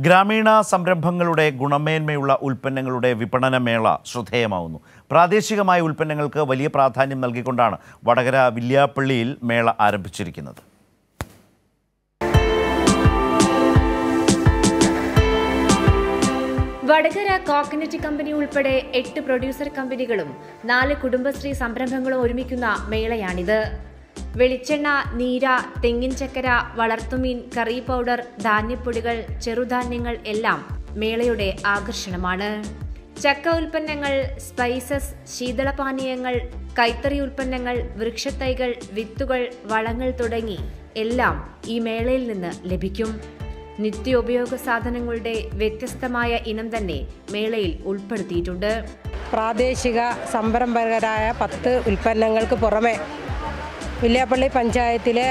ഗ്രാമീണ സംരംഭങ്ങളുടെ ഗുണമേന്മയുള്ള ഉൽപ്പന്നങ്ങളുടെ വിപണനമേള ശ്രദ്ധേയമാവുന്നു. പ്രാദേശികമായ ഉൽപ്പന്നങ്ങൾക്ക് വലിയ പ്രാധാന്യം നൽകിക്കൊണ്ടാണ് വടകര വില്യാപ്പള്ളിയിൽ മേള ആരംഭിച്ചിരിക്കുന്നത്. വടകര കോക്കനറ്റ് കമ്പനി ഉൾപ്പെടെ 8 പ്രൊഡ്യൂസർ കമ്പനികളും 4 കുടുംബശ്രീ സംരംഭങ്ങളും ഒരുമിക്കുന്ന മേളയാണിത്. വെളിച്ചെണ്ണ, നീര, തെങ്ങിൻ ചക്കര, വളർത്തുമീൻ, കറി പൗഡർ, ധാന്യപ്പൊടികൾ, ചെറുധാന്യങ്ങൾ എല്ലാം മേളയുടെ ആകർഷണമാണ്. ചക്ക ഉൽപ്പന്നങ്ങൾ, സ്പൈസസ്, ശീതളപാനീയങ്ങൾ, കൈത്തറി ഉൽപ്പന്നങ്ങൾ, വൃക്ഷത്തൈകൾ, വിത്തുകൾ, വളങ്ങൾ തുടങ്ങി എല്ലാം ഈ മേളയിൽ നിന്ന് ലഭിക്കും. നിത്യോപയോഗ സാധനങ്ങളുടെ വ്യത്യസ്തമായ ഇനം തന്നെ മേളയിൽ ഉൾപ്പെടുത്തിയിട്ടുണ്ട്. പ്രാദേശിക സംരംഭകരായ 10 ഉൽപ്പന്നങ്ങൾക്ക് പുറമെ വില്യാപ്പള്ളി പഞ്ചായത്തിലെ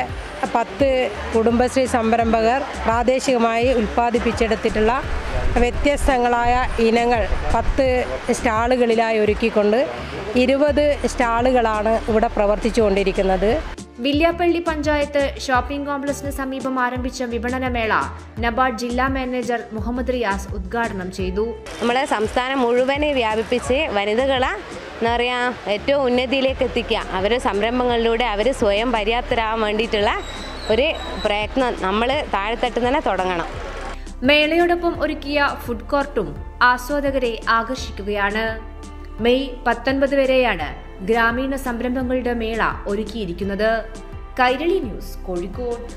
10 കുടുംബശ്രീ സംരംഭകർ പ്രാദേശികമായി ഉൽപ്പാദിപ്പിച്ചെടുത്തിട്ടുള്ള വ്യത്യസ്തങ്ങളായ ഇനങ്ങൾ 10 സ്റ്റാളുകളിലായി ഒരുക്കിക്കൊണ്ട് 20 സ്റ്റാളുകളാണ് ഇവിടെ പ്രവർത്തിച്ചുകൊണ്ടിരിക്കുന്നത്. വില്യാപ്പള്ളി പഞ്ചായത്ത് ഷോപ്പിംഗ് കോംപ്ലക്സിന് സമീപം ആരംഭിച്ച വിപണനമേള നബാർഡ് ജില്ലാ മാനേജർ മുഹമ്മദ് റിയാസ് ഉദ്ഘാടനം ചെയ്തു. നമ്മുടെ സംസ്ഥാനം മുഴുവനെ വ്യാപിപ്പിച്ച് വനിതകളെ എന്താ പറയുക ഏറ്റവും ഉന്നതിയിലേക്ക് എത്തിക്കുക, അവരുടെ സംരംഭങ്ങളിലൂടെ അവർ സ്വയം പര്യാപ്തരാകാൻ വേണ്ടിയിട്ടുള്ള ഒരു പ്രയത്നം നമ്മൾ താഴെത്തട്ട് തന്നെ തുടങ്ങണം. മേളയോടൊപ്പം ഒരുക്കിയ ഫുഡ് കോർട്ടും ആസ്വാദകരെ ആകർഷിക്കുകയാണ്. മെയ് 19 വരെയാണ് ഗ്രാമീണ സംരംഭങ്ങളുടെ മേള ഒരുക്കിയിരിക്കുന്നത്. കൈരളി ന്യൂസ്, കോഴിക്കോട്.